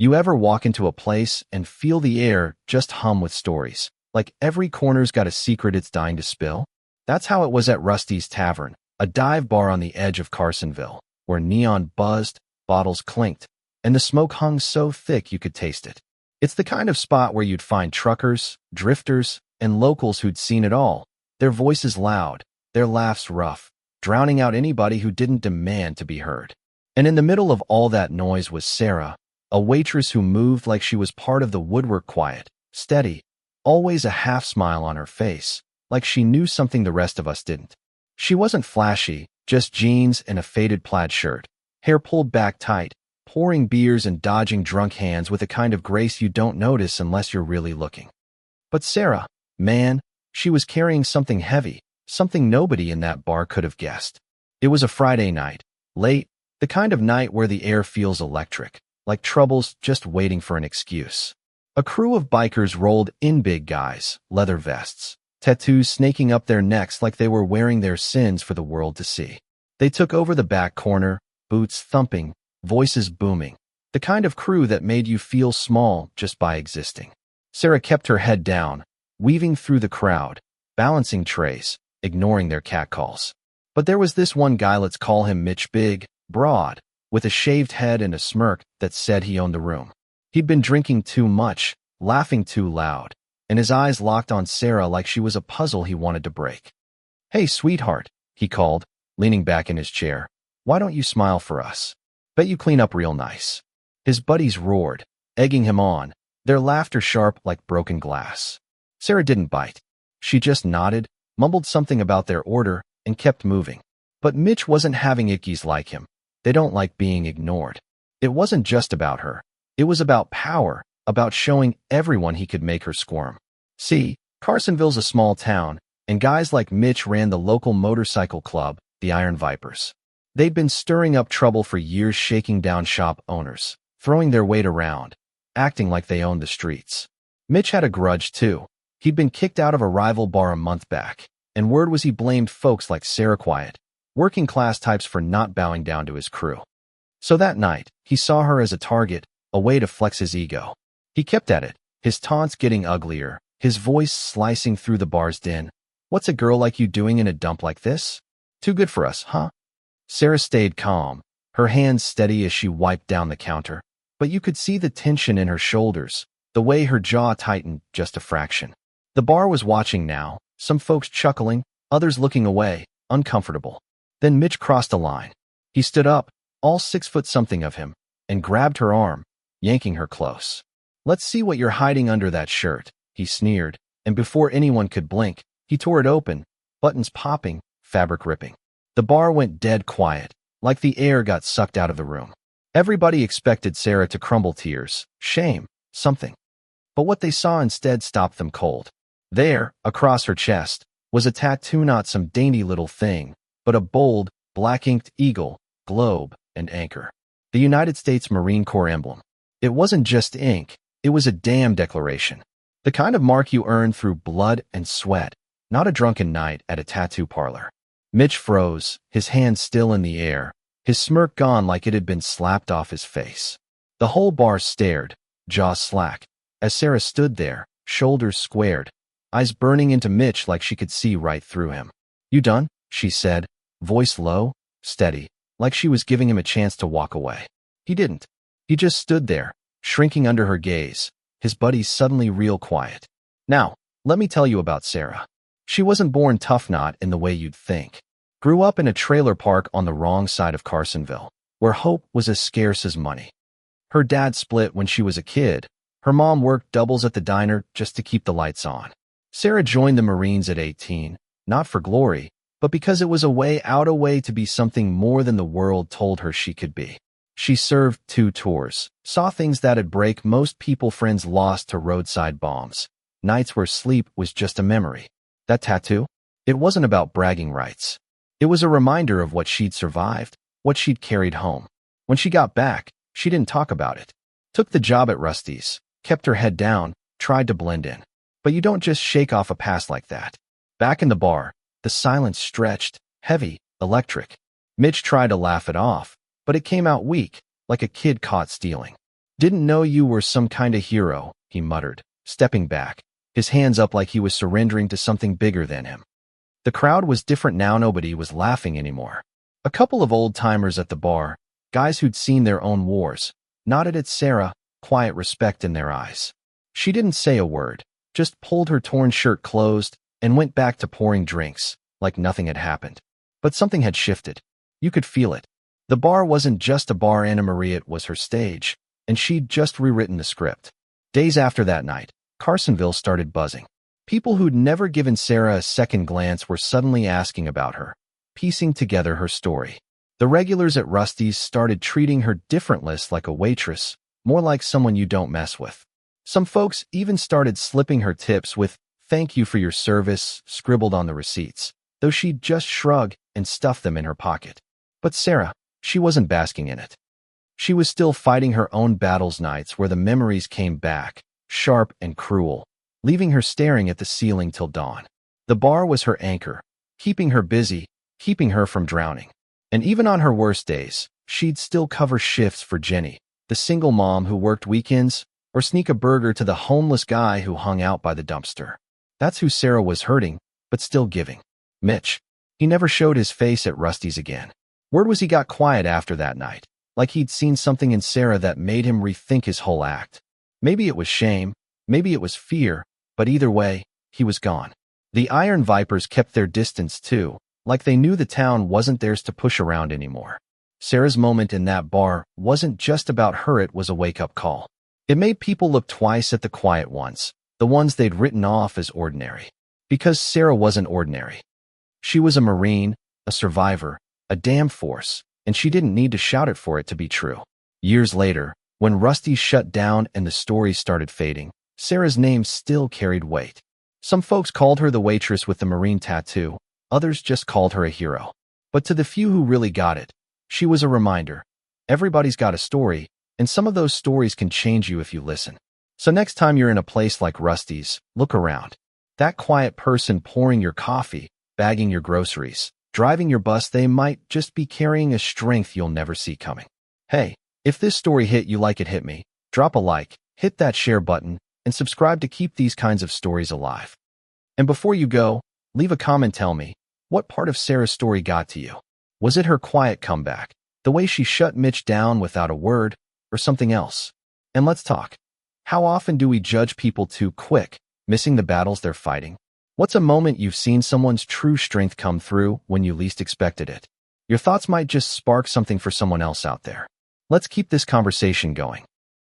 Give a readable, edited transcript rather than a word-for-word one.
You ever walk into a place and feel the air just hum with stories, like every corner's got a secret it's dying to spill? That's how it was at Rusty's Tavern, a dive bar on the edge of Carsonville, where neon buzzed, bottles clinked, and the smoke hung so thick you could taste it. It's the kind of spot where you'd find truckers, drifters, and locals who'd seen it all, their voices loud, their laughs rough, drowning out anybody who didn't demand to be heard. And in the middle of all that noise was Sarah, a waitress who moved like she was part of the woodwork, quiet, steady, always a half smile on her face, like she knew something the rest of us didn't. She wasn't flashy, just jeans and a faded plaid shirt, hair pulled back tight, pouring beers and dodging drunk hands with a kind of grace you don't notice unless you're really looking. But Sarah, man, she was carrying something heavy, something nobody in that bar could have guessed. It was a Friday night, late, the kind of night where the air feels electric, like trouble's just waiting for an excuse. A crew of bikers rolled in, big guys, leather vests, tattoos snaking up their necks like they were wearing their sins for the world to see. They took over the back corner, boots thumping, voices booming, the kind of crew that made you feel small just by existing. Sarah kept her head down, weaving through the crowd, balancing trays, ignoring their catcalls. But there was this one guy, let's call him Mitch, big, broad, with a shaved head and a smirk that said he owned the room. He'd been drinking too much, laughing too loud, and his eyes locked on Sarah like she was a puzzle he wanted to break. "Hey, sweetheart," he called, leaning back in his chair. "Why don't you smile for us? Bet you clean up real nice." His buddies roared, egging him on, their laughter sharp like broken glass. Sarah didn't bite. She just nodded, mumbled something about their order, and kept moving. But Mitch wasn't having ickies like him. They don't like being ignored. It wasn't just about her. It was about power, about showing everyone he could make her squirm. See, Carsonville's a small town, and guys like Mitch ran the local motorcycle club, the Iron Vipers. They'd been stirring up trouble for years, shaking down shop owners, throwing their weight around, acting like they owned the streets. Mitch had a grudge, too. He'd been kicked out of a rival bar a month back, and word was he blamed folks like Sarah, quiet, working-class types, for not bowing down to his crew. So that night, he saw her as a target, a way to flex his ego. He kept at it, his taunts getting uglier, his voice slicing through the bar's din. "What's a girl like you doing in a dump like this? Too good for us, huh?" Sarah stayed calm, her hands steady as she wiped down the counter, but you could see the tension in her shoulders, the way her jaw tightened just a fraction. The bar was watching now, some folks chuckling, others looking away, uncomfortable. Then Mitch crossed a line. He stood up, all 6 foot something of him, and grabbed her arm, yanking her close. "Let's see what you're hiding under that shirt," he sneered, and before anyone could blink, he tore it open, buttons popping, fabric ripping. The bar went dead quiet, like the air got sucked out of the room. Everybody expected Sarah to crumble, tears, shame, something. But what they saw instead stopped them cold. There, across her chest, was a tattoo, not some dainty little thing, but a bold, black-inked eagle, globe, and anchor. The United States Marine Corps emblem. It wasn't just ink, it was a damn declaration. The kind of mark you earn through blood and sweat, not a drunken night at a tattoo parlor. Mitch froze, his hands still in the air, his smirk gone like it had been slapped off his face. The whole bar stared, jaws slack, as Sarah stood there, shoulders squared, eyes burning into Mitch like she could see right through him. "You done?" she said, voice low, steady, like she was giving him a chance to walk away. He didn't. He just stood there, shrinking under her gaze, his buddies suddenly real quiet. "Now, let me tell you about Sarah. She wasn't born tough, not in the way you'd think. Grew up in a trailer park on the wrong side of Carsonville, where hope was as scarce as money. Her dad split when she was a kid. Her mom worked doubles at the diner just to keep the lights on. Sarah joined the Marines at 18, not for glory, but because it was a way out, a way to be something more than the world told her she could be. She served 2 tours, saw things that'd break most people, friends lost to roadside bombs, nights where sleep was just a memory. That tattoo? It wasn't about bragging rights. It was a reminder of what she'd survived, what she'd carried home. When she got back, she didn't talk about it. Took the job at Rusty's, kept her head down, tried to blend in. But you don't just shake off a past like that. Back in the bar, the silence stretched, heavy, electric. Mitch tried to laugh it off, but it came out weak, like a kid caught stealing. Didn't know you were some kind of hero, he muttered, stepping back, his hands up like he was surrendering to something bigger than him. The crowd was different now. Nobody was laughing anymore. A couple of old-timers at the bar, guys who'd seen their own wars, nodded at Sarah, quiet respect in their eyes. She didn't say a word, just pulled her torn shirt closed and went back to pouring drinks, like nothing had happened. But something had shifted. You could feel it. The bar wasn't just a bar. Anna Marie, it was her stage, and she'd just rewritten the script. Days after that night, Carsonville started buzzing. People who'd never given Sarah a second glance were suddenly asking about her, piecing together her story. The regulars at Rusty's started treating her differently, less like a waitress, more like someone you don't mess with. Some folks even started slipping her tips with, "Thank you for your service," scribbled on the receipts, though she'd just shrug and stuff them in her pocket. But Sarah, she wasn't basking in it. She was still fighting her own battles, nights where the memories came back, sharp and cruel, leaving her staring at the ceiling till dawn. The bar was her anchor, keeping her busy, keeping her from drowning. And even on her worst days, she'd still cover shifts for Jenny, the single mom who worked weekends, or sneak a burger to the homeless guy who hung out by the dumpster. That's who Sarah was hurting, but still giving. Mitch. He never showed his face at Rusty's again. Word was he got quiet after that night, like he'd seen something in Sarah that made him rethink his whole act. Maybe it was shame, maybe it was fear, but either way, he was gone. The Iron Vipers kept their distance too, like they knew the town wasn't theirs to push around anymore. Sarah's moment in that bar wasn't just about her, it was a wake-up call. It made people look twice at the quiet ones, the ones they'd written off as ordinary. Because Sarah wasn't ordinary. She was a Marine, a survivor, a damn force, and she didn't need to shout it for it to be true. Years later, when Rusty shut down and the stories started fading, Sarah's name still carried weight. Some folks called her the waitress with the Marine tattoo, others just called her a hero. But to the few who really got it, she was a reminder. Everybody's got a story, and some of those stories can change you if you listen. So next time you're in a place like Rusty's, look around. That quiet person pouring your coffee, bagging your groceries, driving your bus, they might just be carrying a strength you'll never see coming. Hey, if this story hit you like it hit me, drop a like, hit that share button, and subscribe to keep these kinds of stories alive. And before you go, leave a comment. Tell me, what part of Sarah's story got to you? Was it her quiet comeback, the way she shut Mitch down without a word, or something else? And let's talk. How often do we judge people too quick, missing the battles they're fighting? What's a moment you've seen someone's true strength come through when you least expected it? Your thoughts might just spark something for someone else out there. Let's keep this conversation going.